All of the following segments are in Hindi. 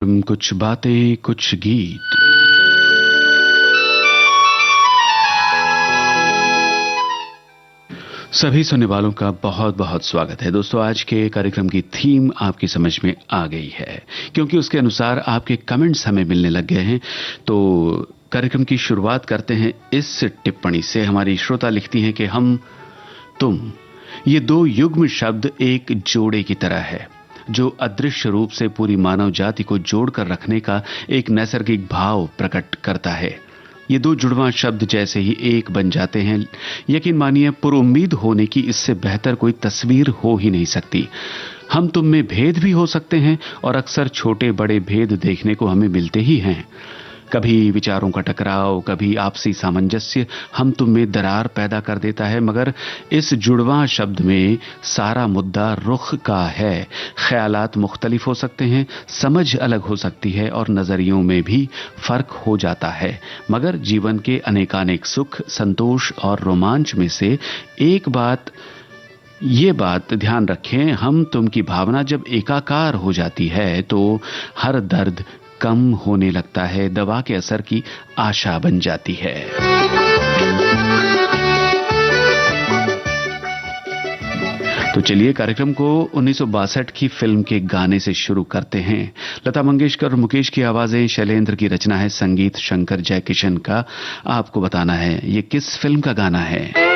कुछ बातें कुछ गीत। सभी सुनने वालों का बहुत बहुत स्वागत है दोस्तों। आज के कार्यक्रम की थीम आपकी समझ में आ गई है, क्योंकि उसके अनुसार आपके कमेंट्स हमें मिलने लग गए हैं। तो कार्यक्रम की शुरुआत करते हैं इस टिप्पणी से। हमारी श्रोता लिखती हैं कि हम तुम ये दो युग्म शब्द एक जोड़े की तरह है, जो अदृश्य रूप से पूरी मानव जाति को जोड़कर रखने का एक नैसर्गिक भाव प्रकट करता है। ये दो जुड़वां शब्द जैसे ही एक बन जाते हैं, यकीन मानिए पुरुम्मीद होने की इससे बेहतर कोई तस्वीर हो ही नहीं सकती। हम तुम में भेद भी हो सकते हैं और अक्सर छोटे बड़े भेद देखने को हमें मिलते ही हैं। कभी विचारों का टकराव, कभी आपसी सामंजस्य हम तुम में दरार पैदा कर देता है, मगर इस जुड़वां शब्द में सारा मुद्दा रुख का है। ख्यालात मुख्तलिफ हो सकते हैं, समझ अलग हो सकती है और नजरियों में भी फर्क हो जाता है, मगर जीवन के अनेकानेक सुख, संतोष और रोमांच में से एक बात, ये बात ध्यान रखें, हम तुम की भावना जब एकाकार हो जाती है तो हर दर्द कम होने लगता है, दवा के असर की आशा बन जाती है। तो चलिए कार्यक्रम को 1962 की फिल्म के गाने से शुरू करते हैं। लता मंगेशकर और मुकेश की आवाजें, शैलेंद्र की रचना है, संगीत शंकर जयकिशन का। आपको बताना है ये किस फिल्म का गाना है।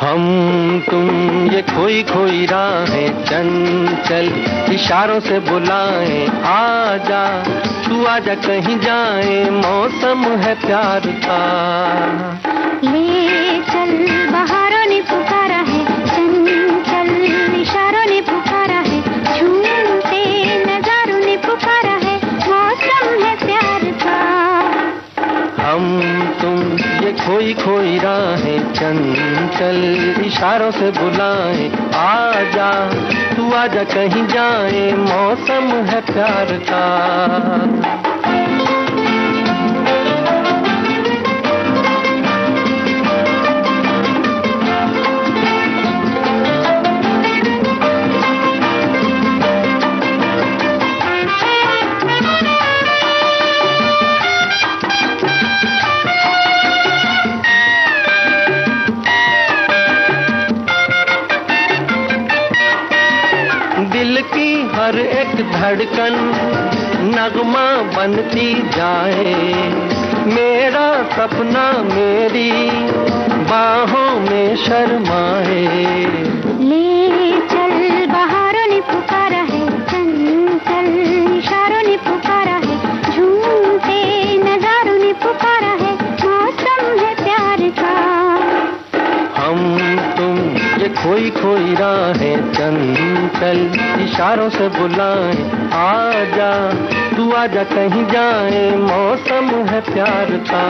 हम तुम ये खोई खोई राहें चंचल इशारों से बुलाएं, आजा तू आजा कहीं जाए, मौसम है प्यार का। ले चल बहारों ने पुकारा है, चंचल इशारों ने पुकारा है, झूमते नजारों ने पुकारा है, मौसम है प्यार का। हम तुम ये खोई खोई राहें चंचल इशारों से बुलाएं, आजा तू आजा कहीं जाए, मौसम है प्यार का। दिल की हर एक धड़कन नगमा बनती जाए, मेरा सपना मेरी बाहों में शर्माए। ले चल बहारों ने पुकारा है, चंचल इशारों ने पुकारा है, झूमते नजारों ने पुकारा है, मौसम है प्यार का। हम तुम ये खोई खोई राहें चंचल इशारों से बुलाएं, आजा तू आजा कहीं जाए, मौसम है प्यार का।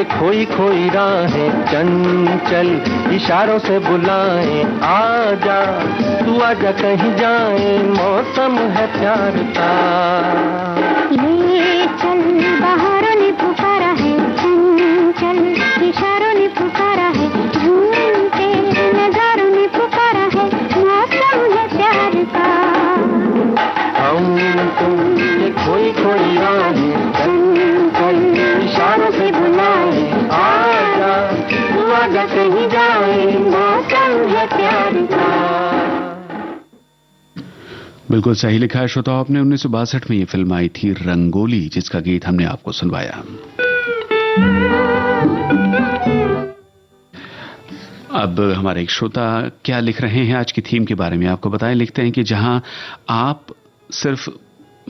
खोई खोई राहें चंचल इशारों से बुलाएं, आजा तू आजा कहीं जाए, मौसम है प्यार का। ले चल बहारों ने पुकारा है, चंचल इशारों ने पुकारा है, झूमते नजारों ने पुकारा है, मौसम है प्यार का। हम तुम ये खोई खोई राहें चंचल इशारों से बुलाएं, आजा तू आजा कहीं जाए, मौसम है प्यार का। बिल्कुल सही लिखा है श्रोताओं आपने। 1962 में ये फिल्म आई थी रंगोली, जिसका गीत हमने आपको सुनवाया। अब हमारे एक श्रोता क्या लिख रहे हैं आज की थीम के बारे में आपको बताएं। लिखते हैं कि जहां आप सिर्फ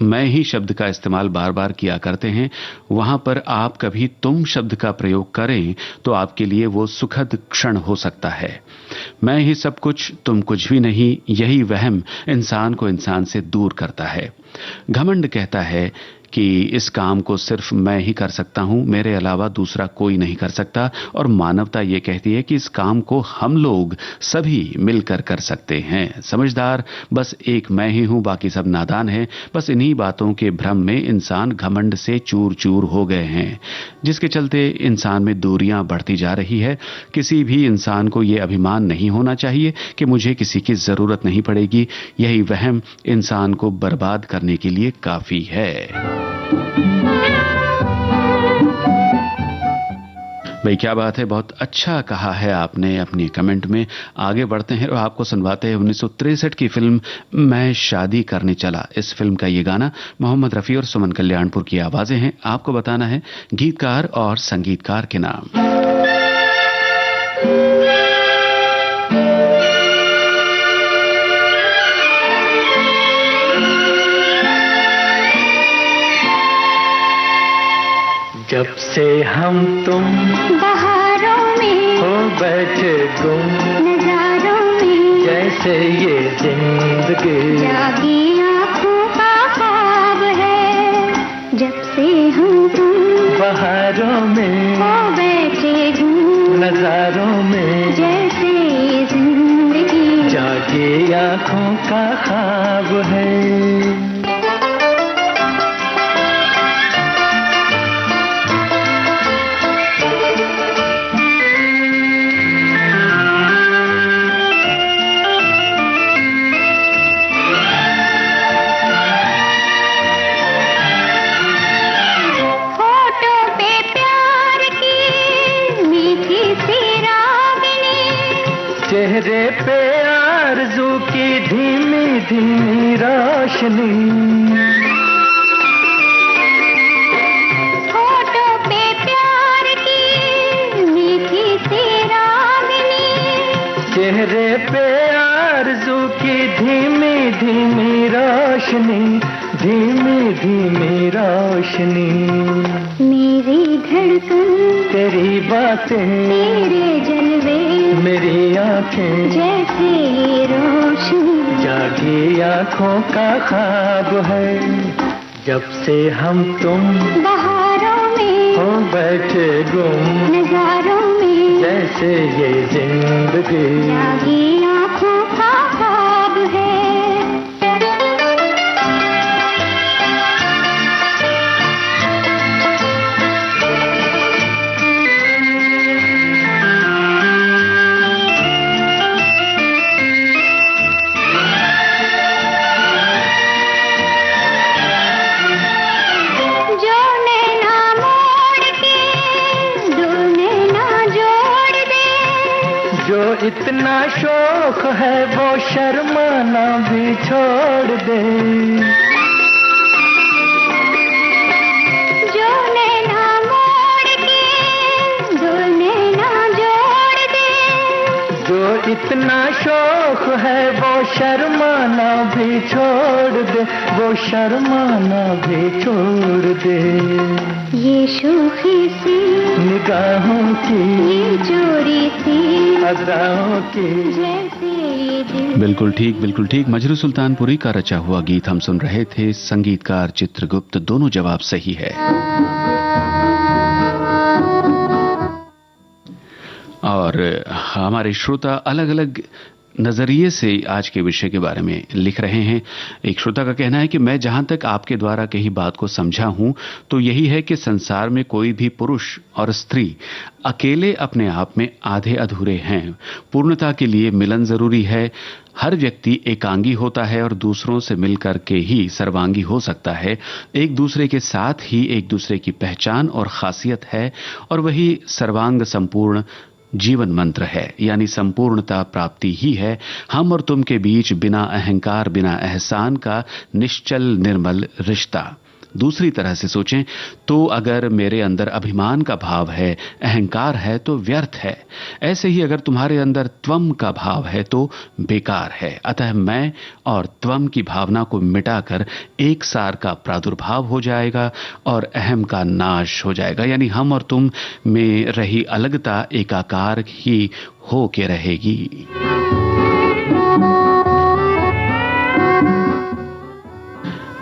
मैं ही शब्द का इस्तेमाल बार बार किया करते हैं, वहां पर आप कभी तुम शब्द का प्रयोग करें तो आपके लिए वो सुखद क्षण हो सकता है। मैं ही सब कुछ, तुम कुछ भी नहीं, यही वहम इंसान को इंसान से दूर करता है। घमंड कहता है कि इस काम को सिर्फ मैं ही कर सकता हूं, मेरे अलावा दूसरा कोई नहीं कर सकता। और मानवता ये कहती है कि इस काम को हम लोग सभी मिलकर कर सकते हैं। समझदार बस एक मैं ही हूं, बाकी सब नादान हैं। बस इन्हीं बातों के भ्रम में इंसान घमंड से चूर चूर हो गए हैं, जिसके चलते इंसान में दूरियां बढ़ती जा रही है। किसी भी इंसान को ये अभिमान नहीं होना चाहिए कि मुझे किसी की जरूरत नहीं पड़ेगी। यही वहम इंसान को बर्बाद करने के लिए काफी है। भाई क्या बात है, बहुत अच्छा कहा है आपने अपनी कमेंट में। आगे बढ़ते हैं और आपको सुनवाते हैं 1963 की फिल्म मैं शादी करने चला। इस फिल्म का ये गाना मोहम्मद रफी और सुमन कल्याणपुर की आवाजें हैं। आपको बताना है गीतकार और संगीतकार के नाम। जब से हम तुम बहारों में हो बैठे गुम नजारों में, जैसे ये जिंदगी जागी आँखों का ख्वाब है। जब से हम तुम बहारों में हो बैठे गुम नजारों में, जैसे ये जिंदगी जागी आँखों का ख्वाब है। चेहरे पे आरज़ू की धीमी धीमी रोशनी, होठों पे प्यार की मीठी सी रागनी, चेहरे पे आरज़ू की धीमी धीमी रोशनी, धीमी धीमी रोशनी। मेरी धड़कन तेरी बातें, तेरे जलवे मेरी आंखें, जैसे ये रोशनी जागी आँखों का ख्वाब है। जब से हम तुम बहारों में हो बैठे गुम नजारों में, जैसे ये जिंदगी जागी आँखों का ख्वाब है। इतना शौक है वो शर्माना भी छोड़ दे, जो नैना मोड़ के दो नैना जोड़ दे, जो इतना शौक है वो शर्माना भी छोड़ दे, वो शर्माना भी छोड़ दे। ये शोखी सी निगाहों की, ये चोरी सी अदाओं की, जैसे ये दिल। बिल्कुल ठीक। मजरू सुल्तानपुरी का रचा हुआ गीत हम सुन रहे थे। संगीतकार चित्रगुप्त। दोनों जवाब सही है। और हमारे श्रोता अलग अलग नजरिए से आज के विषय के बारे में लिख रहे हैं। एक श्रोता का कहना है कि मैं जहां तक आपके द्वारा कही बात को समझा हूं तो यही है कि संसार में कोई भी पुरुष और स्त्री अकेले अपने आप में आधे अधूरे हैं। पूर्णता के लिए मिलन जरूरी है। हर व्यक्ति एकांगी होता है और दूसरों से मिलकर के ही सर्वांगी हो सकता है। एक दूसरे के साथ ही एक दूसरे की पहचान और खासियत है, और वही सर्वांग संपूर्ण जीवन मंत्र है, यानी संपूर्णता प्राप्ति ही है। हम और तुम के बीच बिना अहंकार बिना एहसान का निश्चल निर्मल रिश्ता। दूसरी तरह से सोचें तो अगर मेरे अंदर अभिमान का भाव है, अहंकार है तो व्यर्थ है। ऐसे ही अगर तुम्हारे अंदर त्वम का भाव है तो बेकार है। अतः मैं और त्वम की भावना को मिटाकर एक सार का प्रादुर्भाव हो जाएगा और अहम का नाश हो जाएगा। यानी हम और तुम में रही अलगता एकाकार ही हो के रहेगी।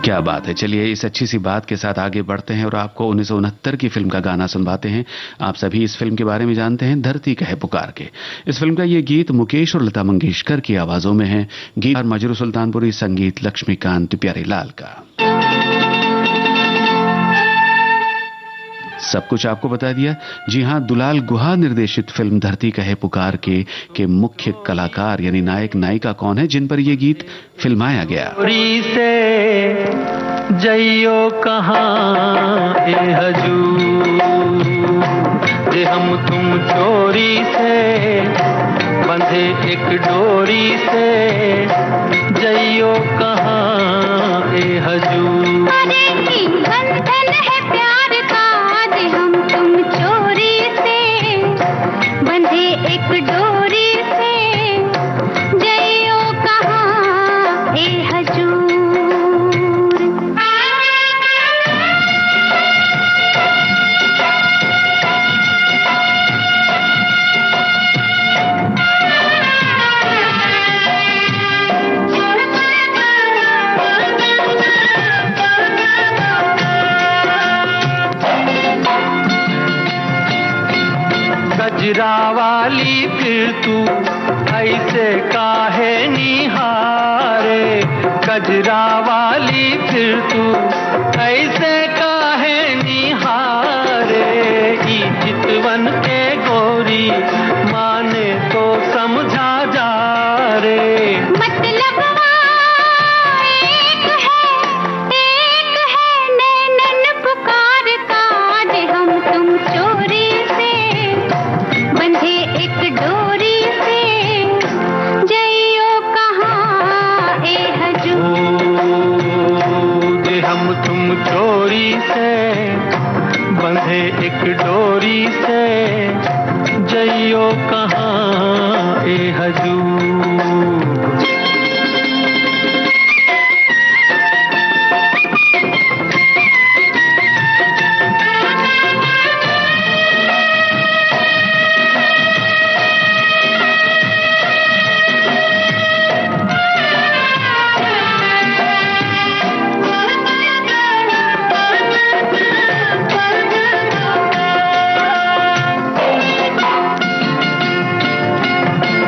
क्या बात है। चलिए इस अच्छी सी बात के साथ आगे बढ़ते हैं और आपको 1969 की फिल्म का गाना सुनवाते हैं। आप सभी इस फिल्म के बारे में जानते हैं, धरती कहे पुकार के। इस फिल्म का ये गीत मुकेश और लता मंगेशकर की आवाजों में है। गीत मजरू सुल्तानपुरी, संगीत लक्ष्मीकांत प्यारीलाल का। सब कुछ आपको बता दिया। जी हां, दुलाल गुहा निर्देशित फिल्म धरती कहे पुकार के मुख्य कलाकार यानी नायक नायिका कौन है जिन पर यह गीत फिल्माया गया? चोरी से जइयो कहाँ ए हजूर, जे हम तुम चोरी से बंधे एक डोरी से, जइयो कहाँ ए हजूर। अरे की बंधन है प्यार का, जे हम तुम चोरी से बंधे एक डोरी से, जइयो कहाँ ए हजूर। गजरा वाली फिर तू ऐसे काहे निहारे, गजरा वाली फिर तू ऐसे काहे निहारे। ई चितवन के गोरी माने तो समझा जा रे, मतलब एक है नैनन पुकारता, जे हम तुम चोरी से बंधे एक डोरी से, जइयो कहाँ ए हजूर। जे हम तुम चोरी से बंधे एक डोरी से, जइयो कहाँ ए हजूर।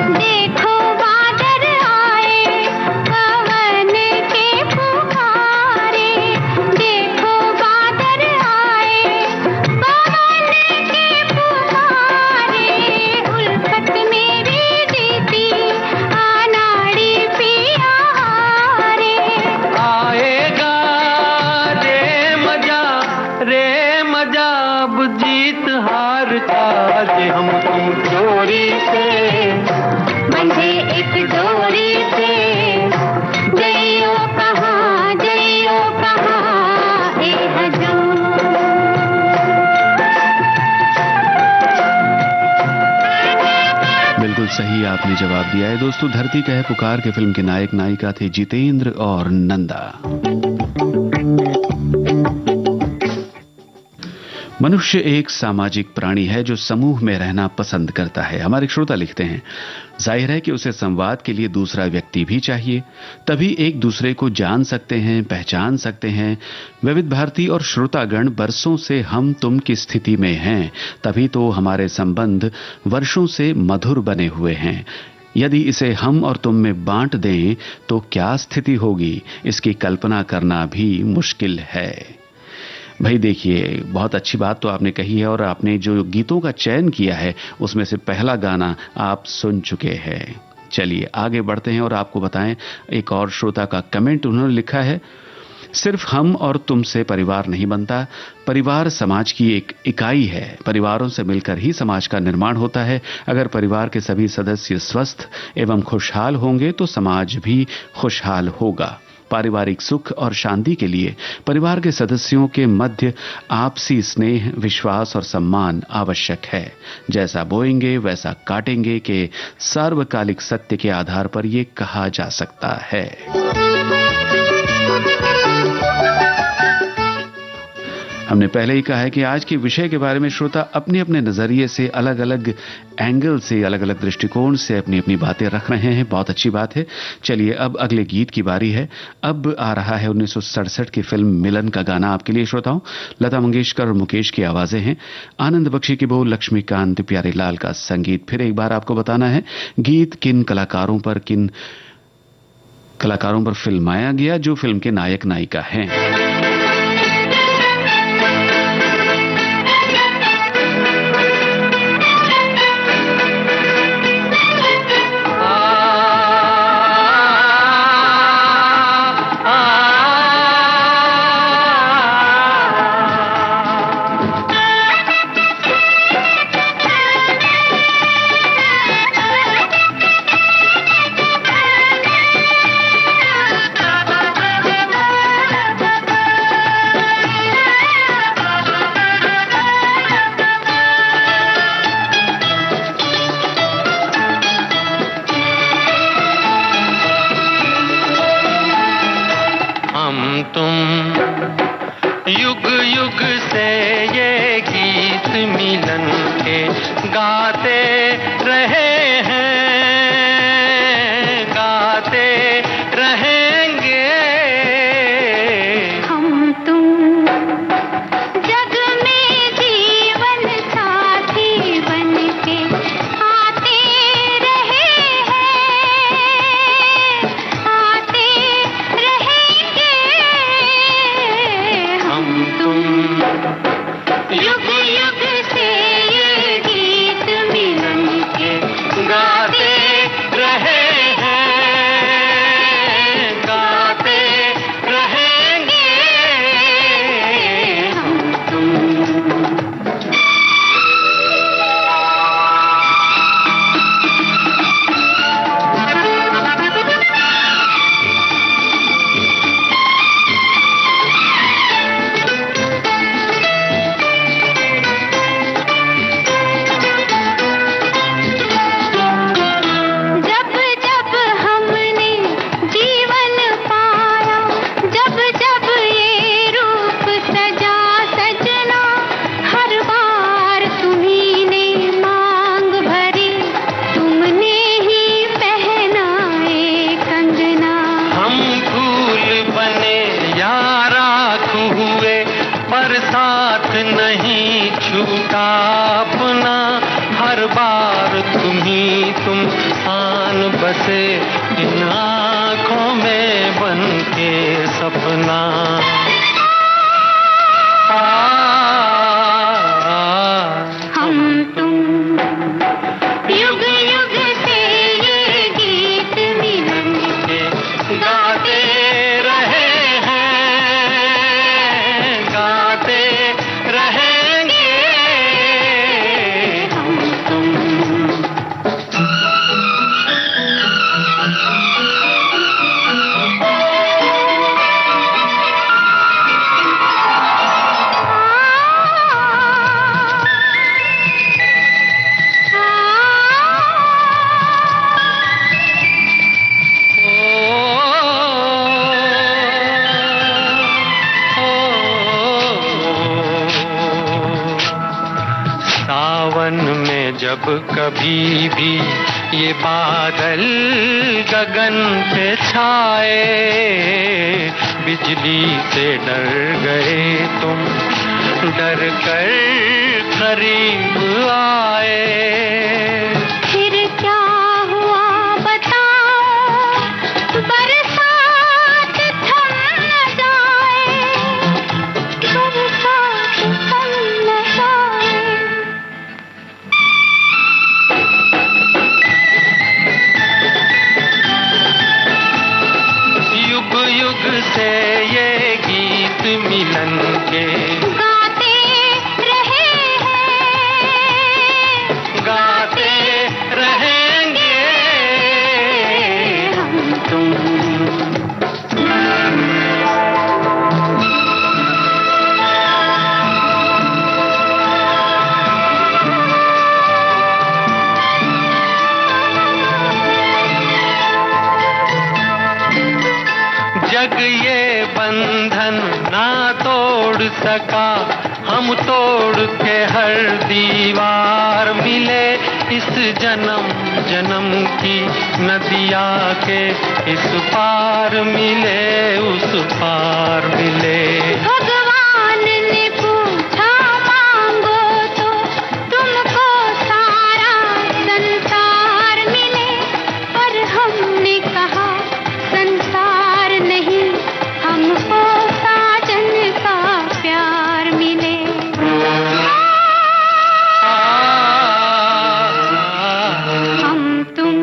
देखो बादल आए पवन के पुकारे, देखो बादल आए पवन के पुकारे। उल्फत मेरी जीती अनाड़ी पिया रे, आएगा रे मजा अब जीत हार का, जे हम तुम चोरी से बंधे एक डोरी से, जइयो कहाँ ए हजूर। बिल्कुल सही आपने जवाब दिया है दोस्तों। धरती कहे पुकार के फिल्म के नायक नायिका थे जितेंद्र और नंदा। मनुष्य एक सामाजिक प्राणी है जो समूह में रहना पसंद करता है। हमारे एक श्रोता लिखते हैं, जाहिर है कि उसे संवाद के लिए दूसरा व्यक्ति भी चाहिए, तभी एक दूसरे को जान सकते हैं, पहचान सकते हैं। विविध भारती और श्रोतागण बरसों से हम तुम की स्थिति में हैं, तभी तो हमारे संबंध वर्षों से मधुर बने हुए हैं। यदि इसे हम और तुम में बांट दें तो क्या स्थिति होगी, इसकी कल्पना करना भी मुश्किल है। भाई देखिए, बहुत अच्छी बात तो आपने कही है और आपने जो गीतों का चयन किया है उसमें से पहला गाना आप सुन चुके हैं। चलिए आगे बढ़ते हैं और आपको बताएं, एक और श्रोता का कमेंट उन्होंने लिखा है, सिर्फ हम और तुम से परिवार नहीं बनता, परिवार समाज की एक इकाई है। परिवारों से मिलकर ही समाज का निर्माण होता है। अगर परिवार के सभी सदस्य स्वस्थ एवं खुशहाल होंगे तो समाज भी खुशहाल होगा। पारिवारिक सुख और शांति के लिए परिवार के सदस्यों के मध्य आपसी स्नेह, विश्वास और सम्मान आवश्यक है। जैसा बोएंगे वैसा काटेंगे के सार्वकालिक सत्य के आधार पर यह कहा जा सकता है। हमने पहले ही कहा है कि आज के विषय के बारे में श्रोता अपने अपने नजरिए से, अलग अलग एंगल से, अलग अलग दृष्टिकोण से अपनी अपनी बातें रख रहे हैं। बहुत अच्छी बात है। चलिए अब अगले गीत की बारी है। अब आ रहा है 1967 की फिल्म मिलन का गाना आपके लिए श्रोताओं। लता मंगेशकर और मुकेश की आवाजें हैं, आनंद बख्शी की बोल, लक्ष्मीकांत प्यारेलाल का संगीत। फिर एक बार आपको बताना है गीत किन कलाकारों पर फिल्माया गया, जो फिल्म के नायक नायिका हैं। बसे इन आँखों में बन के सपना। हम तुम युग युग से ये गीत मिलन के गाते रहे हैं, गाते रहेंगे हम तुम। जब कभी भी ये बादल गगन पे छाए, बिजली से डर गए तुम, डर कर करीब आए। फिर क्या हुआ बताओ, बरसात थम न जाए, बरसात थम न जाए। से ये गीत मिलन के गाते रहे हैं, गाते सका, हम तोड़ के हर दीवार मिले, इस जन्म जन्म की नदिया के इस पार मिले, उस पार मिले। भगवान ने पूछा मांगो तो तुमको सारा संसार मिले, पर हमने कहा संसार नहीं, हमको साजन का प्यार मिले। हम तुम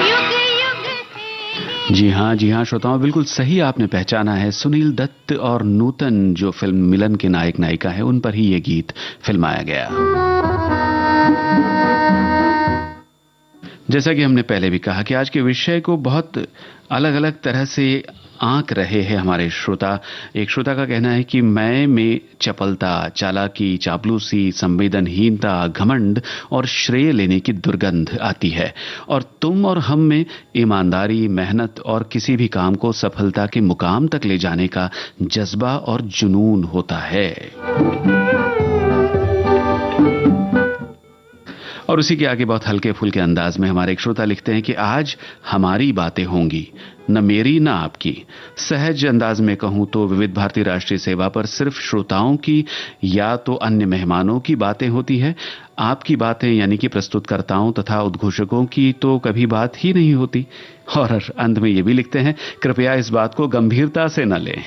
युग युग से जी हाँ श्रोताओं, बिल्कुल सही आपने पहचाना है। सुनील दत्त और नूतन जो फिल्म मिलन के नायक नायिका है, उन पर ही ये गीत फिल्माया गया। जैसा कि हमने पहले भी कहा कि आज के विषय को बहुत अलग अलग तरह से आंक रहे हैं हमारे श्रोता। एक श्रोता का कहना है कि मैं में चपलता, चालाकी, चापलूसी, संवेदनहीनता, घमंड और श्रेय लेने की दुर्गंध आती है, और तुम और हम में ईमानदारी, मेहनत और किसी भी काम को सफलता के मुकाम तक ले जाने का जज्बा और जुनून होता है। और उसी के आगे बहुत हल्के फुल्के अंदाज में हमारे एक श्रोता लिखते हैं कि आज हमारी बातें होंगी, न मेरी न आपकी। सहज अंदाज में कहूं तो विविध भारती राष्ट्रीय सेवा पर सिर्फ श्रोताओं की या तो अन्य मेहमानों की बातें होती है, आपकी बातें यानी कि प्रस्तुतकर्ताओं तथा उद्घोषकों की तो कभी बात ही नहीं होती। और अंत में ये भी लिखते हैं, कृपया इस बात को गंभीरता से न लें।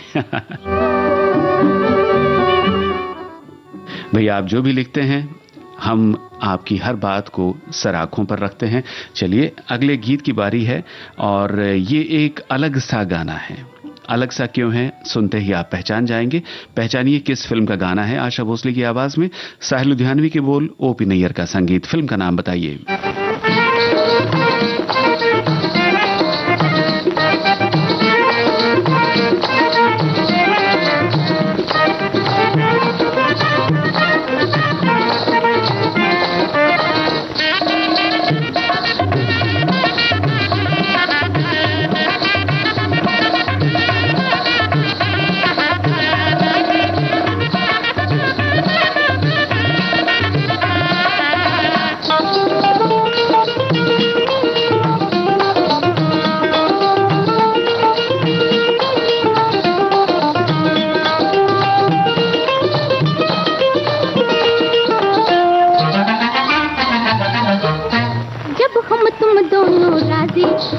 भैया, आप जो भी लिखते हैं, हम आपकी हर बात को सर आंखों पर रखते हैं। चलिए अगले गीत की बारी है, और ये एक अलग सा गाना है। अलग सा क्यों है, सुनते ही आप पहचान जाएंगे। पहचानिए किस फिल्म का गाना है। आशा भोसले की आवाज में, साहिल लुधियानवी के बोल, ओपी नैयर का संगीत। फिल्म का नाम बताइए।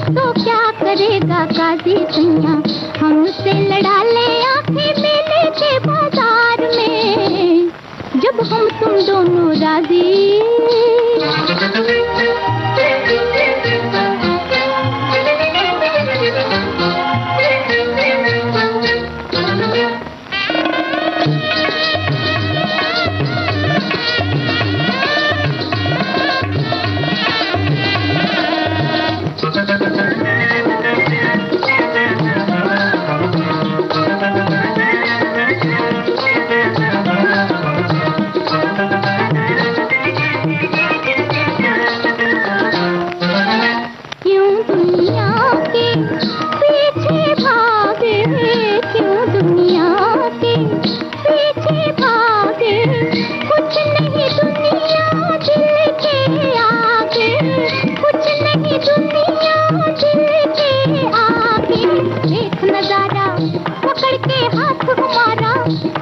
तो क्या करेगा काजी सैया, हमसे लड़ा ले आंखें मेले के बाजार में। जब हम तुम दोनों राजी,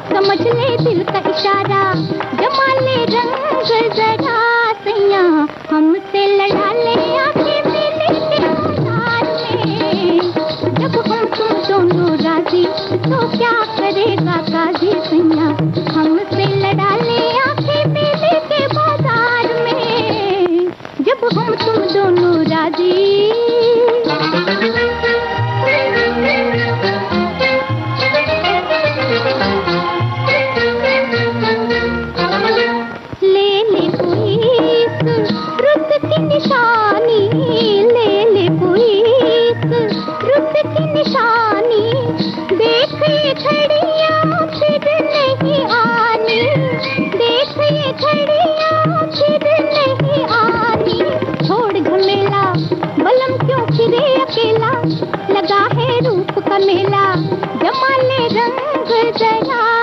समझ ले दिल का इशारा, जमा ले रंग जरा सैया, हमसे लड़ा ले आंखें मेले के बाजार में। जब हम तुम दोनों राजी, तो क्या करेगा काजी सैया, हमसे लड़ा ले आंखें मेले के बाजार में। जब हम तुम दोनों राजी, लगा है रूप का मेला, जमा ले रंग जरा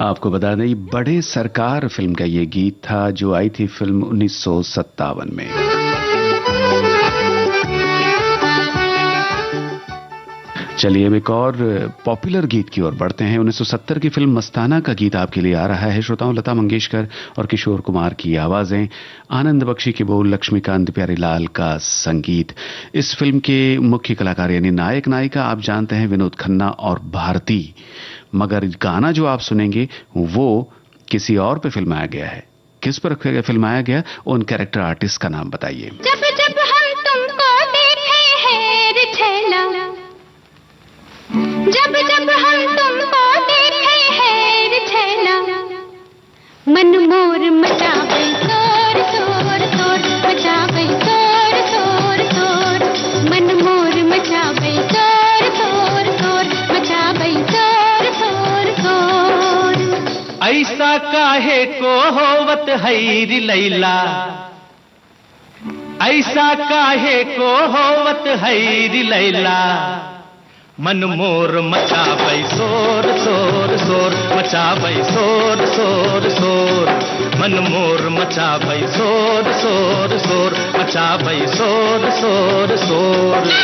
आपको बता दें, बड़े सरकार फिल्म का ये गीत था जो आई थी फिल्म 1957 में। चलिए अब एक और पॉपुलर गीत की ओर बढ़ते हैं। 1970 की फिल्म मस्ताना का गीत आपके लिए आ रहा है श्रोताओं। लता मंगेशकर और किशोर कुमार की आवाजें, आनंद बख्शी के बोल, लक्ष्मीकांत प्यारीलाल का संगीत। इस फिल्म के मुख्य कलाकार यानी नायक नायिका आप जानते हैं विनोद खन्ना और भारती, मगर गाना जो आप सुनेंगे वो किसी और पे फिल्माया गया है। किस पर फिल्माया गया, उन कैरेक्टर आर्टिस्ट का नाम बताइए। जब जब हम तुमको देखे हैं रे छैला, जब जब हम तुमको देखे हैं रे छैला, मन मोर मचावे शोर शोर शोर, मचावे शोर शोर शोर, मन मोर मचावे शोर शोर शोर, मचावे शोर शोर शोर। ऐसा काहे को होवत हैरी लैला, ऐसा काहे को होवत हैरी लैला, मन मोर मचाबै शोर शोर शोर, मचाबै शोर शोर शोर, मन मोर मचाबै शोर शोर शोर, मचाबै शोर शोर शोर।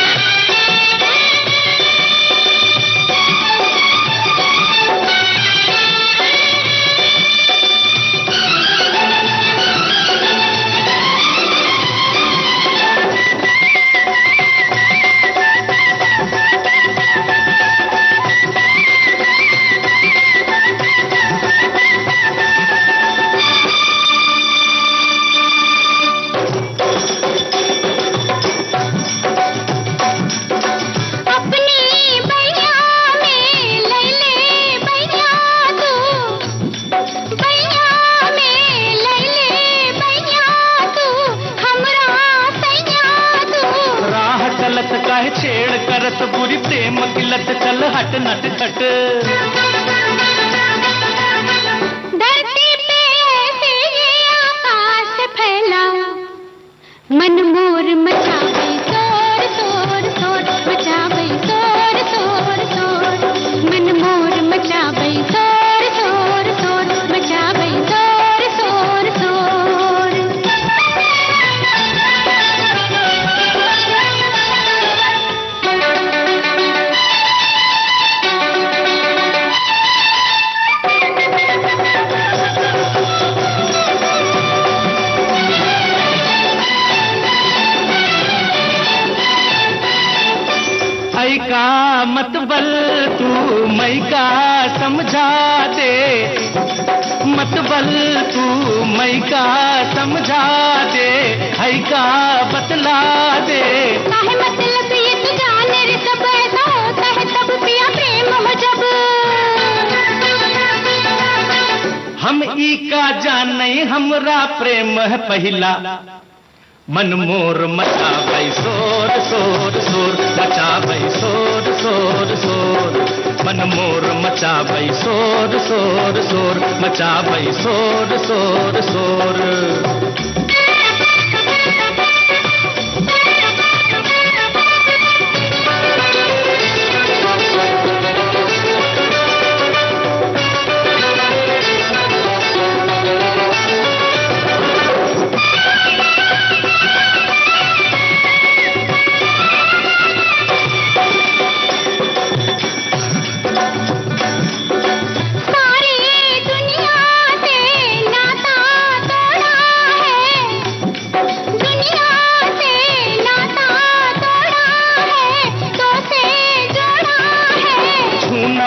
छेड़ करत बुरी प्रेम किलत, चल हट नट खट। धरती पे ऐसे ये आकाश फैला, मन मोर मचावे शोर शोर शोर, मचावे शोर शोर शोर, मन मोर मचावे शोर शोर शोर, मचावे शोर शोर शोर। ऐ का मत बल तू मैं का समझा दे, मत बल तू मैं का समझा दे, है का बतला दे। काहे मतलब ये तू जाने रे, सब ऐसा होता है तब पिया प्रेम हो जब। हम ई का जाने हमरा प्रेम है पहिला, मन मोर मचाबै शोर शोर शोर, मचाबै शोर शोर शोर, मन मोर मचाबै शोर शोर शोर, मचाबै शोर शोर शोर।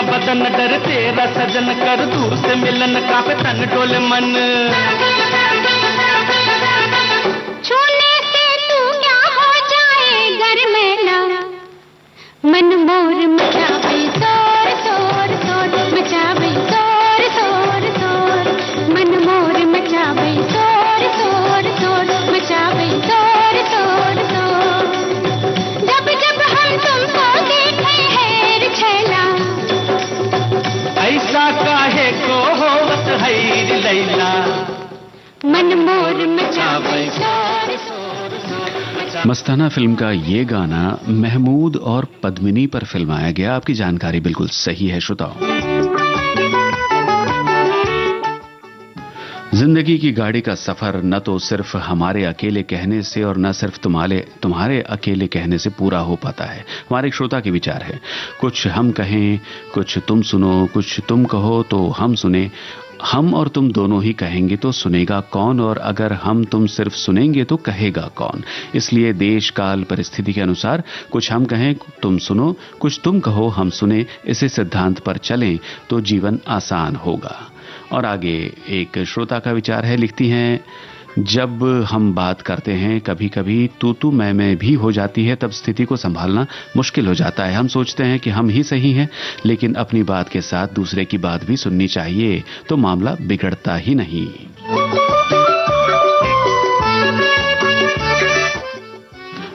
बदन डर तेरा सजन, कर दूर से मिलन कांपे तन डोले मन। छूने से तू क्या हो जाए घर में ला, मन मोर मचावे शोर शोर शोर, मचावे शोर शोर शोर, मन मोर मचावे शोर शोर शोर, मचावे शोर शोर शोर। जब जब हम तुमको देखे हैं रे छैला, ऐसा काहे को होवत हैरी लैला, मन मोर मचावे शोर शोर शोर। मस्ताना फिल्म का ये गाना महमूद और पद्मिनी पर फिल्माया गया। आपकी जानकारी बिल्कुल सही है श्रोताओं। जिंदगी की गाड़ी का सफर न तो सिर्फ हमारे अकेले कहने से और न सिर्फ तुम्हारे अकेले कहने से पूरा हो पाता है। हमारे एक श्रोता के विचार है, कुछ हम कहें, कुछ तुम सुनो, कुछ तुम कहो तो हम सुने, हम और तुम दोनों ही कहेंगे तो सुनेगा कौन, और अगर हम तुम सिर्फ सुनेंगे तो कहेगा कौन। इसलिए देश काल परिस्थिति के अनुसार कुछ हम कहें तुम सुनो, कुछ तुम कहो हम सुने, इसी सिद्धांत पर चलें तो जीवन आसान होगा। और आगे एक श्रोता का विचार है, लिखती हैं, जब हम बात करते हैं कभी कभी तू मैं भी हो जाती है, तब स्थिति को संभालना मुश्किल हो जाता है। हम सोचते हैं कि हम ही सही हैं, लेकिन अपनी बात के साथ दूसरे की बात भी सुननी चाहिए तो मामला बिगड़ता ही नहीं।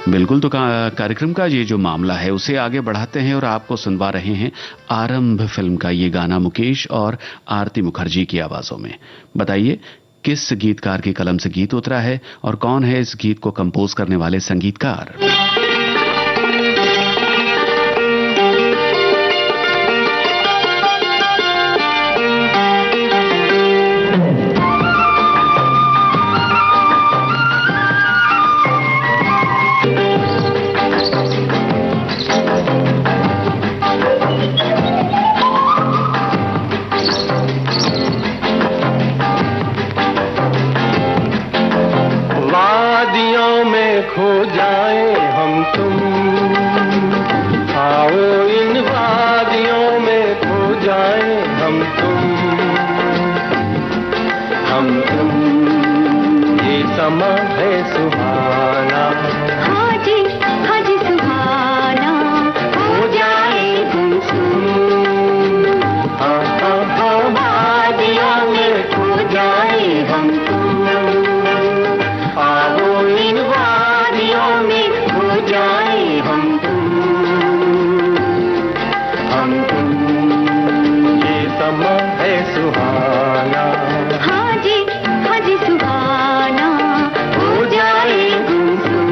बिल्कुल, तो कार्यक्रम का ये जो मामला है उसे आगे बढ़ाते हैं और आपको सुनवा रहे हैं आरंभ फिल्म का ये गाना मुकेश और आरती मुखर्जी की आवाजों में। बताइए किस गीतकार की कलम से गीत उतरा है और कौन है इस गीत को कंपोज करने वाले संगीतकार। खो जाए हम तुम, आओ इन वादियों में खो जाए हम तुम, ये समा है सुहाना। हाँ जी सुहाना, हो जाए गुमसुम, हाँ वादियों में खो जाए हम तुम, आओ इन वादियों में खो जाए हम तुम, ये समा है सुहाना। हाँ जी सुहाना, हो जाए गुमसुम।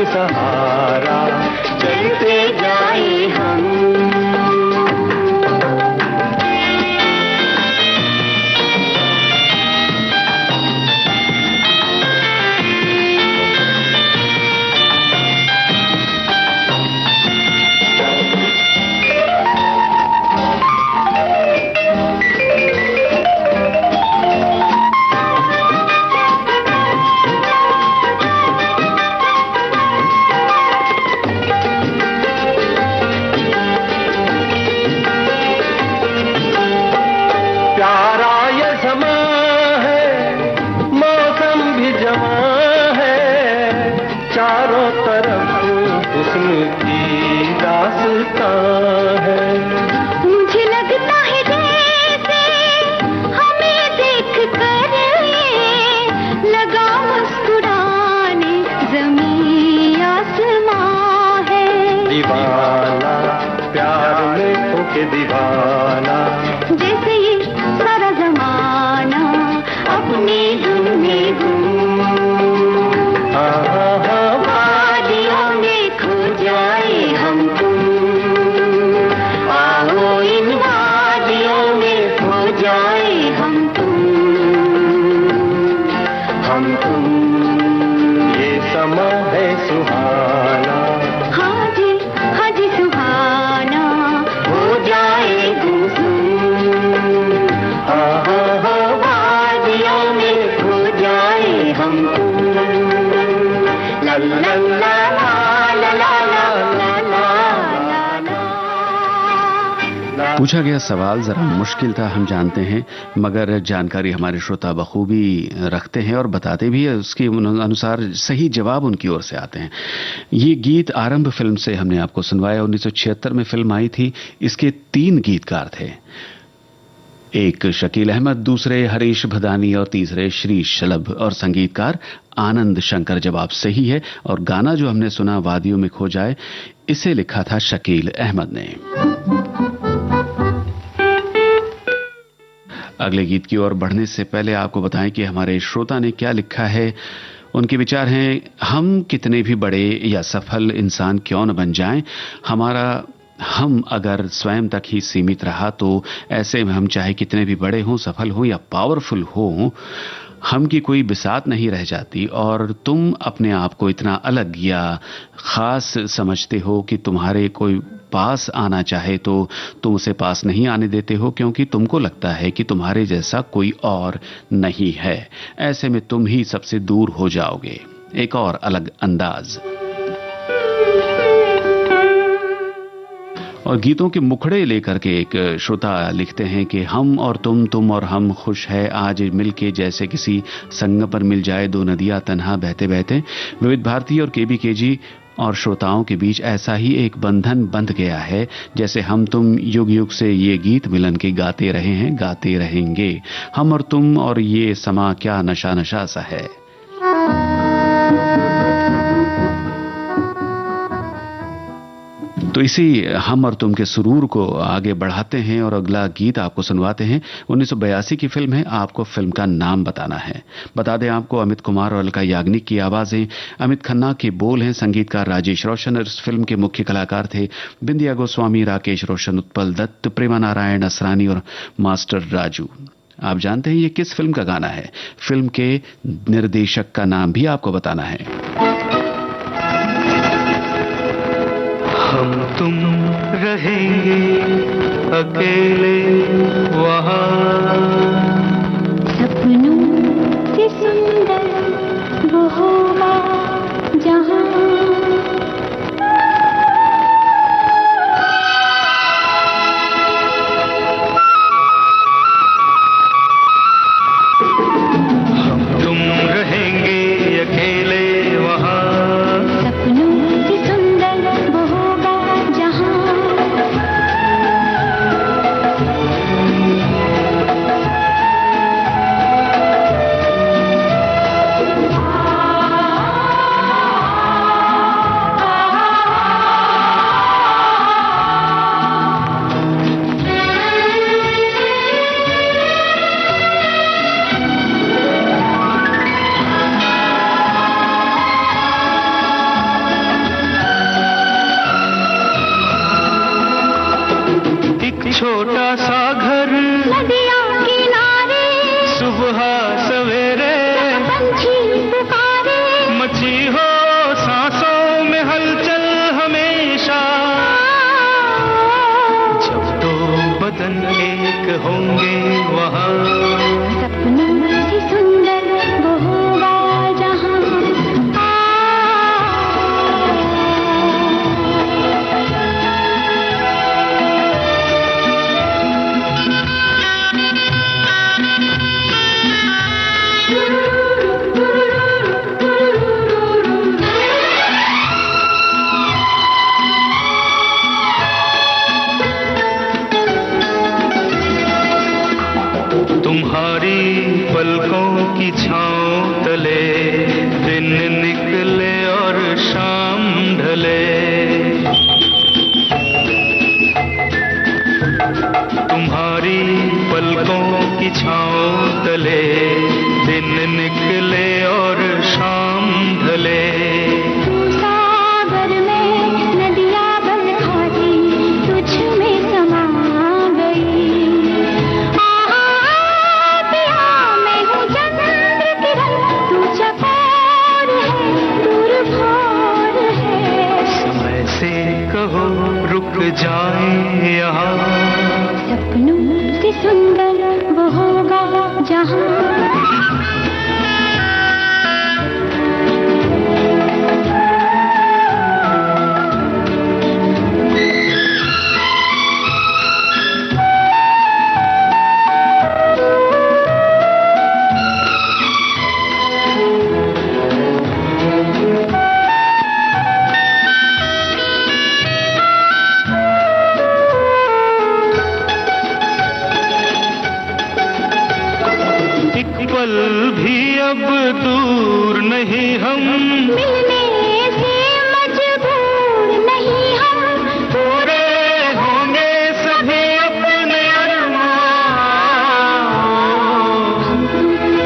सहारा चलते जाए हम। चारों तरफ हुस्न की दास्तां है। मुझे लगता है जैसे हमें देख कर लगा मुस्कुराने ज़मीं आसमां है। दीवाना प्यार में होके दीवाना, जैसे ये सारा ज़माना अपने धुन में गुम। वादियों में खो जाए हम तुम, आओ इन वादियों में खो जाए हम तुम, ये समा है सुहाना। हाँ जी सुहाना, हो जाए गुमसुम। हम तुम, ला ला ला ला ला ला ला ला। पूछा गया सवाल जरा मुश्किल था, हम जानते हैं, मगर जानकारी हमारे श्रोता बखूबी रखते हैं और बताते भी है, उसके अनुसार सही जवाब उनकी ओर से आते हैं। ये गीत आरंभ फिल्म से हमने आपको सुनवाया। 1976 में फिल्म आई थी। इसके 3 गीतकार थे, एक शकील अहमद, दूसरे हरीश भदानी और तीसरे श्री शलभ, और संगीतकार आनंद शंकर। जवाब सही है। और गाना जो हमने सुना, वादियों में खो जाए, इसे लिखा था शकील अहमद ने। अगले गीत की ओर बढ़ने से पहले आपको बताएं कि हमारे श्रोता ने क्या लिखा है। उनके विचार हैं, हम कितने भी बड़े या सफल इंसान क्यों न बन जाएं, हम अगर स्वयं तक ही सीमित रहा तो ऐसे में हम चाहे कितने भी बड़े हों, सफल हों या पावरफुल हों, हम की कोई बिसात नहीं रह जाती। और तुम अपने आप को इतना अलग या खास समझते हो कि तुम्हारे कोई पास आना चाहे तो तुम उसे पास नहीं आने देते हो, क्योंकि तुमको लगता है कि तुम्हारे जैसा कोई और नहीं है। ऐसे में तुम ही सबसे दूर हो जाओगे। एक और अलग अंदाज। और गीतों के मुखड़े लेकर के एक श्रोता लिखते हैं कि हम और तुम और हम खुश है आज मिलके, जैसे किसी संग पर मिल जाए दो नदियां तन्हा बहते बहते। विविध भारती और केबीकेजी और श्रोताओं के बीच ऐसा ही एक बंधन बंध गया है, जैसे हम तुम युग युग से ये गीत मिलन के गाते रहे हैं, गाते रहेंगे। हम और तुम और ये समा क्या नशा नशा सा है। तो इसी हम और तुम के सुरूर को आगे बढ़ाते हैं और अगला गीत आपको सुनवाते हैं। 1982 की फिल्म है। आपको फिल्म का नाम बताना है। बता दें आपको, अमित कुमार और अलका याग्निक की आवाजें, अमित खन्ना के बोल हैं, संगीतकार राजेश रोशन। और इस फिल्म के मुख्य कलाकार थे बिंदिया गोस्वामी, राकेश रोशन, उत्पल दत्त, प्रेमा नारायण असरानी और मास्टर राजू। आप जानते हैं ये किस फिल्म का गाना है? फिल्म के निर्देशक का नाम भी आपको बताना है। हम तुम रहेंगे अकेले वहाँ, सपनों से सुंदर वो होगा जहाँ। हम, मिलने से मजबूर नहीं हम, पूरे होंगे सभी अपने अरमान।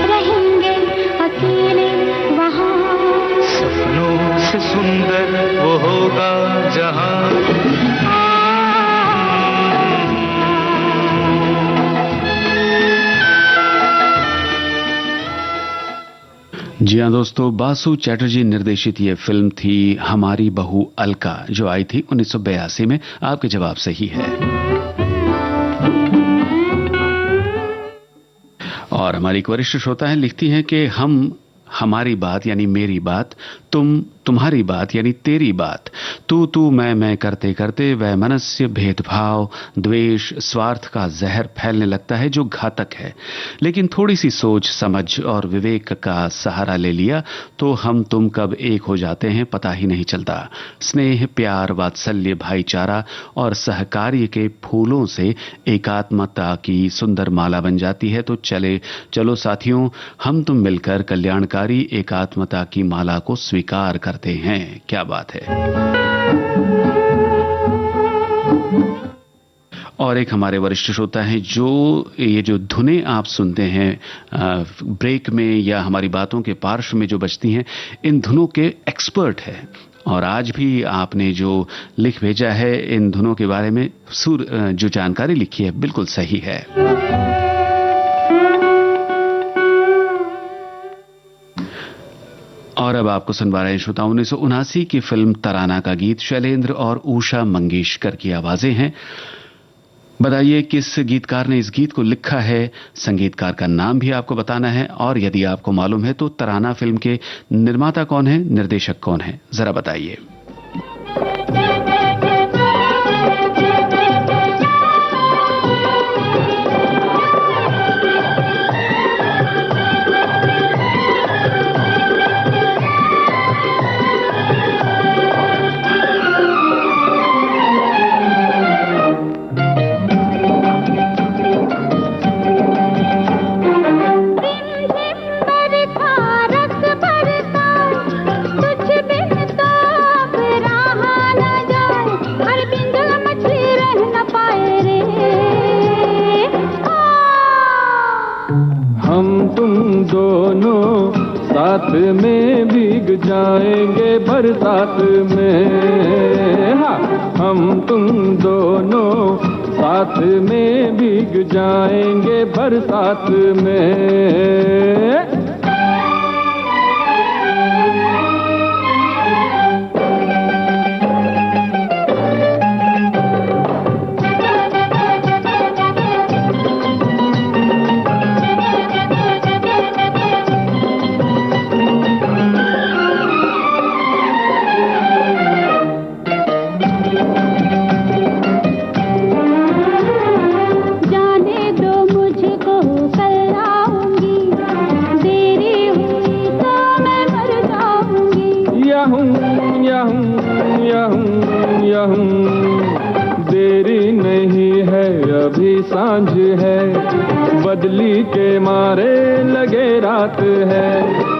रहेंगे अकेले वहाँ, सपनों से सुंदर वो होगा जहां। जी हाँ दोस्तों, बासु चैटर्जी निर्देशित ये फिल्म थी हमारी बहू अलका, जो आई थी 1982 में। आपके जवाब सही है। और हमारी एक वरिष्ठ श्रोता है, लिखती हैं कि हमारी बात यानी मेरी बात, तुम्हारी बात यानी तेरी बात, तू मैं करते करते वैमनस्य, भेदभाव, द्वेष, स्वार्थ का जहर फैलने लगता है जो घातक है। लेकिन थोड़ी सी सोच समझ और विवेक का सहारा ले लिया तो हम तुम कब एक हो जाते हैं पता ही नहीं चलता। स्नेह, प्यार, वात्सल्य, भाईचारा और सहकार्य के फूलों से एकात्मता की सुंदर माला बन जाती है। तो चलो साथियों, हम तुम मिलकर कल्याणकारी एकात्मता की माला को स्वीकार करते हैं। क्या बात है। और एक हमारे वरिष्ठ श्रोता हैं, जो ये जो धुनें आप सुनते हैं ब्रेक में या हमारी बातों के पार्श्व में जो बजती हैं, इन धुनों के एक्सपर्ट हैं। और आज भी आपने जो लिख भेजा है इन धुनों के बारे में, जो जानकारी लिखी है बिल्कुल सही है। और अब आपको सुनवा रहे हैं श्रोता 1979 की फिल्म तराना का गीत। शैलेंद्र और उषा मंगेशकर की आवाजें हैं। बताइए किस गीतकार ने इस गीत को लिखा है। संगीतकार का नाम भी आपको बताना है, और यदि आपको मालूम है तो तराना फिल्म के निर्माता कौन है, निर्देशक कौन है, जरा बताइए। साथ में भीग जाएंगे बरसात में। हाँ, हम तुम दोनों साथ में भीग जाएंगे बरसात में। देरी नहीं है अभी सांझ है, बदली के मारे लगे रात है।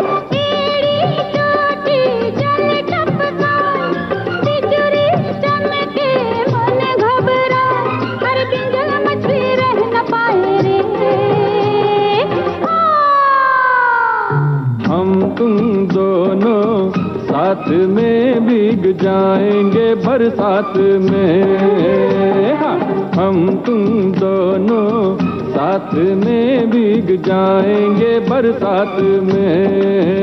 हम तुम दोनों साथ में भीग जाएंगे बरसात में। हाँ, हम तुम दोनों साथ में भीग जाएंगे बरसात में।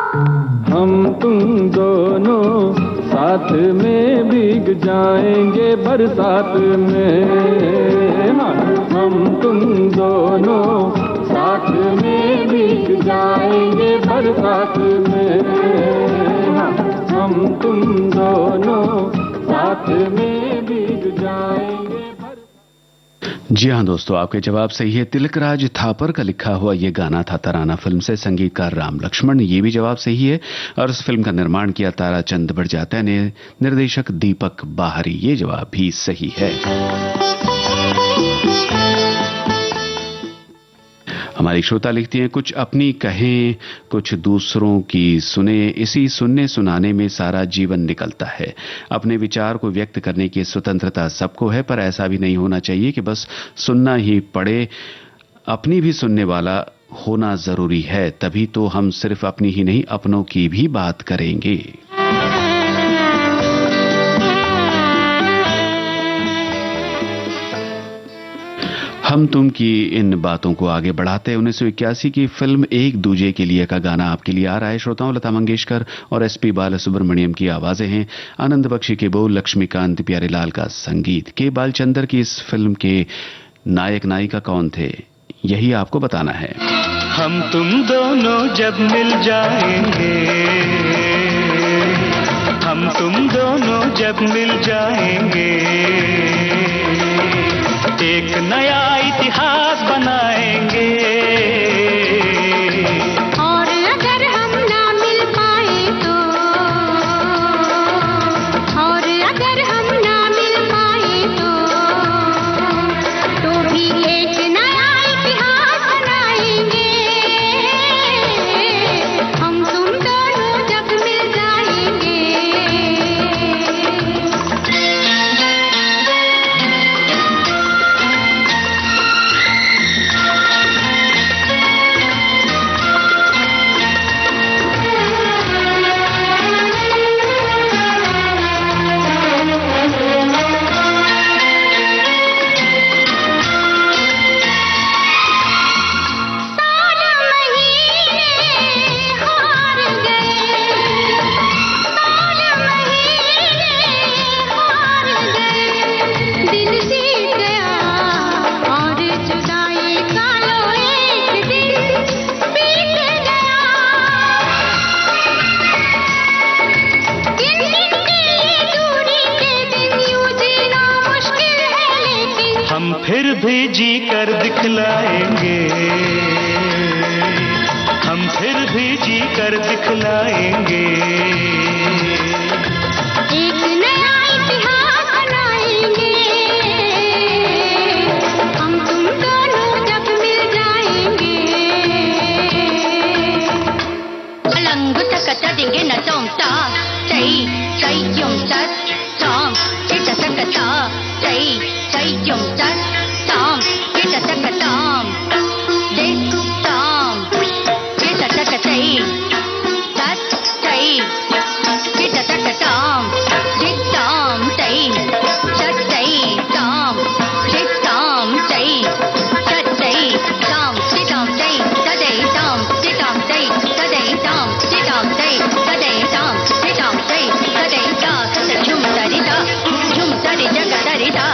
हम तुम दोनों साथ में भीग जाएंगे बरसात में। हम तुम दोनों साथ में भीग जाएंगे बरसात में। हम तुम दोनों साथ में भीग जाएंगे। जी हाँ दोस्तों, आपके जवाब सही है। तिलकराज थापर का लिखा हुआ ये गाना था तराना फिल्म से। संगीतकार राम लक्ष्मण, ये भी जवाब सही है। और इस फिल्म का निर्माण किया ताराचंद बड़जात्या ने, निर्देशक दीपक बाहरी, ये जवाब भी सही है। हमारी श्रोता लिखती हैं, कुछ अपनी कहें कुछ दूसरों की सुने, इसी सुनने सुनाने में सारा जीवन निकलता है। अपने विचार को व्यक्त करने की स्वतंत्रता सबको है, पर ऐसा भी नहीं होना चाहिए कि बस सुनना ही पड़े। अपनी भी सुनने वाला होना जरूरी है, तभी तो हम सिर्फ अपनी ही नहीं अपनों की भी बात करेंगे। हम तुम की इन बातों को आगे बढ़ाते हैं 1981 की फिल्म एक दूजे के लिए का गाना आपके लिए आ रहा है। श्रोताओं, लता मंगेशकर और एसपी बालासुब्रमण्यम की आवाजें हैं, आनंद बख्शी के बोल, लक्ष्मीकांत प्यारेलाल का संगीत। के बालचंदर की इस फिल्म के नायक नायिका कौन थे, यही आपको बताना है। हम तुम दोनों जब मिल जाएंगे, हम तुम दोनों जब मिल जाएंगे, एक नया इतिहास बनाएंगे। और अगर हम ना मिल पाए तो, और अगर हम ना मिल पाए तो भी एक नया इतिहास बनाएंगे। हम तुम दोनों जब मिल जाएंगे। फिर भी जी कर दिखलाएंगे, हम फिर भी जी कर दिखलाएंगे। एक नया इतिहास बनाएंगे। हम तुम दोनों जब मिल जाएंगे। अलंग सकता देंगे न चौंता सही सही क्यों सच चौंक चिट सकता सही सही क्यों सच चौंक चिट सकता देख चौंक चिट सकता सही सच सही चिट सकता चिट चौंक सही सच सही चौंक चिट चौंक सही सच सही चौंक चिट चौंक सही सदै चौंक चिट चौंक सही सदै चौंक चिट चौंक सही सदै चौंक चिट चौंक सही सदै चौंक सदै झुम सरी जग सरी दा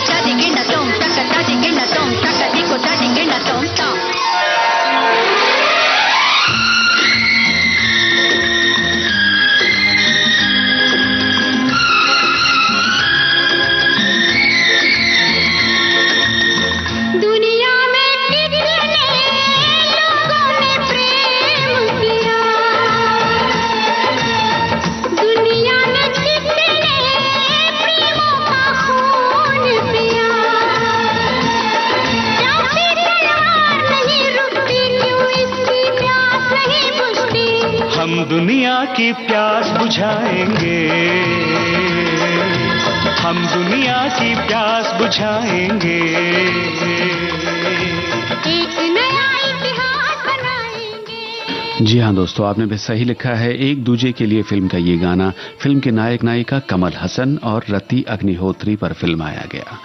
सदी गिन तुम तक सदी गिन तुम तक दिको सदी गिन तुम तुम। दुनिया में कितने लोगों ने प्रेम किया, दुनिया में कितने प्रेमों का खून पिया। प्यासी तलवार नहीं रुकती, क्यों इसकी प्यास नहीं बुझती। हम दुनिया की प्यास बुझाएंगे, हम दुनिया की प्यास बुझाएंगे। एक नया इतिहास बनाएंगे। जी हाँ दोस्तों, आपने भी सही लिखा है। एक दूजे के लिए फिल्म का ये गाना फिल्म के नायक नायिका कमल हसन और रति अग्निहोत्री पर फिल्माया गया।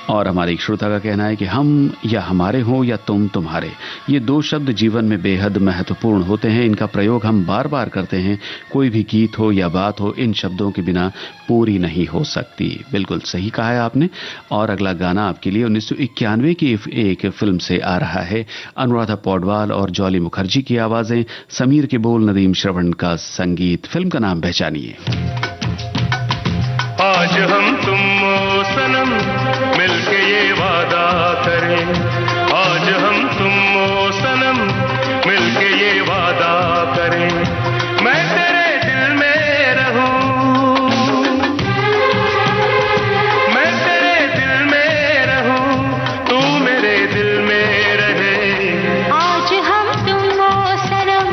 और हमारे एक श्रोता का कहना है कि हम या हमारे हो या तुम तुम्हारे, ये दो शब्द जीवन में बेहद महत्वपूर्ण होते हैं। इनका प्रयोग हम बार बार करते हैं। कोई भी गीत हो या बात हो, इन शब्दों के बिना पूरी नहीं हो सकती। बिल्कुल सही कहा है आपने। और अगला गाना आपके लिए 1991 की एक फिल्म से आ रहा है। अनुराधा पौडवाल और जॉली मुखर्जी की आवाजें, समीर के बोल, नदीम श्रवण का संगीत। फिल्म का नाम पहचानिए। आज हम तुम ओ सनम मिलके ये वादा करें, आज हम तुम ओ सनम मिलके ये वादा करें, मैं तेरे दिल में रहूं, मैं तेरे दिल में रहूं, तू मेरे दिल में रहे। आज हम तुम ओ सनम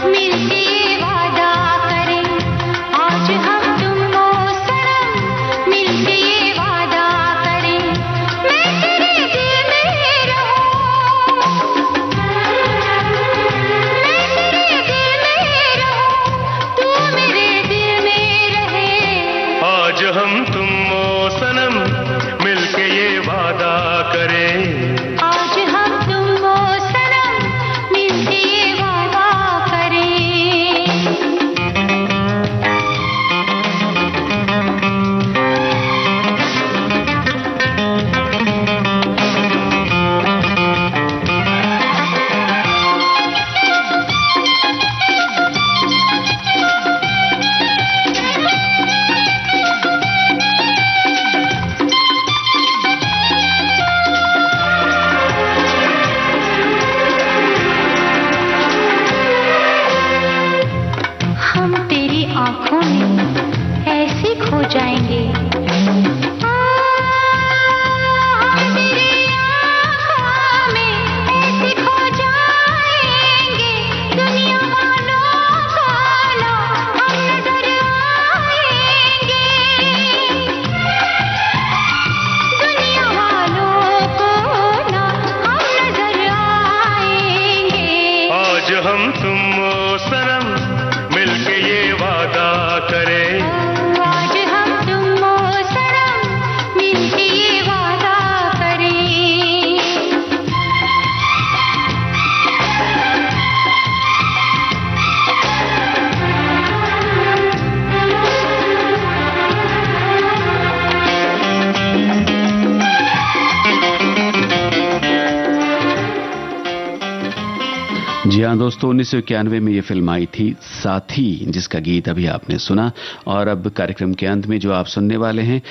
मिलके ये वादा करें, आज हम तुम ओ सनम मिलके ये वादा करें, मैं तेरे दिल में रहूं, मैं तेरे दिल में रहूं, तू मेरे दिल में रहे। आज हम तुम ओ सनम मिलके ये वादा करें। आज हम तुम ओ सनम मिलके ये वादा करें। हम तेरी आंखों में ऐसे खो जाएंगे, हम तेरी आंखों में ऐसे खो जाएंगे, दुनिया वालों को ना हम नजर आएंगे, दुनिया वालों को ना हम नजर आएंगे। आज हम तुम ओ सनम मिलके ये वादा करें। आज हम तुम ओ सनम मिलके ये वादा करें। जी हाँ दोस्तों, 1991 में ये फिल्म आई थी साथी, जिसका गीत अभी आपने सुना। और अब कार्यक्रम के अंत में जो आप सुनने वाले हैं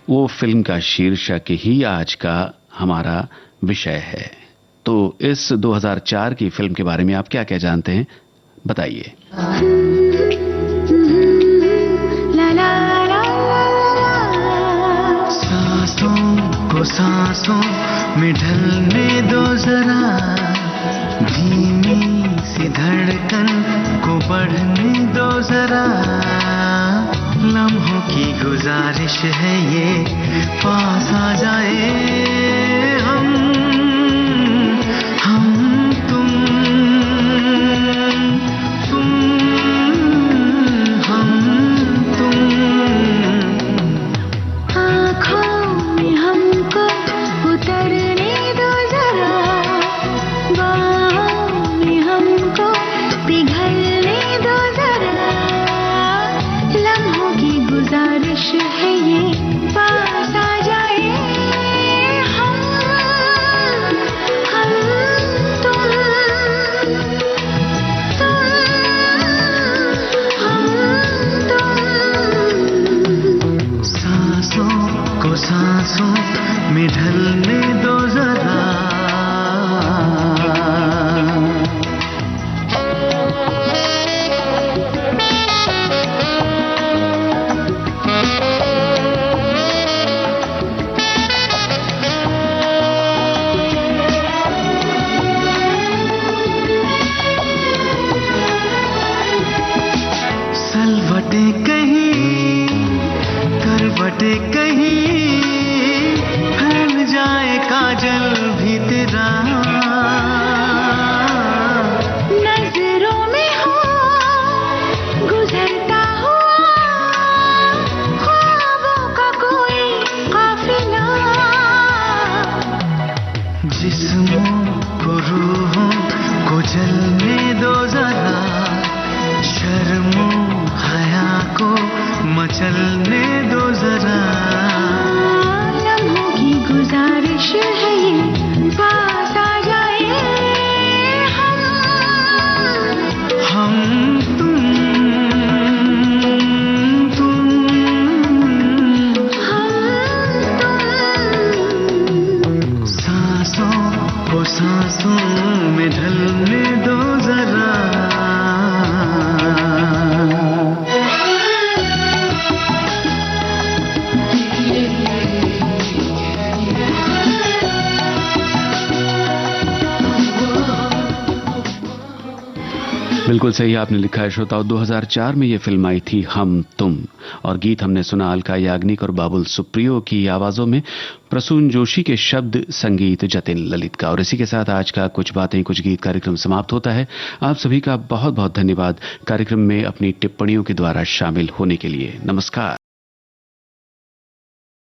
वो फिल्म का शीर्षक ही आज का हमारा विषय है। तो इस 2004 की फिल्म के बारे में आप क्या क्या जानते हैं, बताइए। ला ला ला सांसों को सांसों में ढलने दो जरा, धीमी सी धड़कन को बढ़ने दो जरा, लम्हों की गुजारिश है ये पास आ जाए हम तुम हम तुम। आँखों में हमको उतरने दो जरा, बाहों में हमको पिघलने दो जरा, लम्हों की गुजारिश है ये पास आ जाए हम तुम हम तुम। सांसों को सांसों में ढलने दो जरा, सलवटे कहीं करवटे कहीं फैल जाए चलने दो जरा, लम्हों की गुजारिश है ये, पास आ जाए हम तुम सांसों में ढलने दो जरा। बिल्कुल सही आपने लिखा है श्रोताओं। 2004 में ये फिल्म आई थी हम तुम, और गीत हमने सुना अलका याग्निक और बाबुल सुप्रियो की आवाजों में, प्रसून जोशी के शब्द, संगीत जतिन ललित का। और इसी के साथ आज का कुछ बातें कुछ गीत कार्यक्रम समाप्त होता है। आप सभी का बहुत बहुत धन्यवाद कार्यक्रम में अपनी टिप्पणियों के द्वारा शामिल होने के लिए। नमस्कार।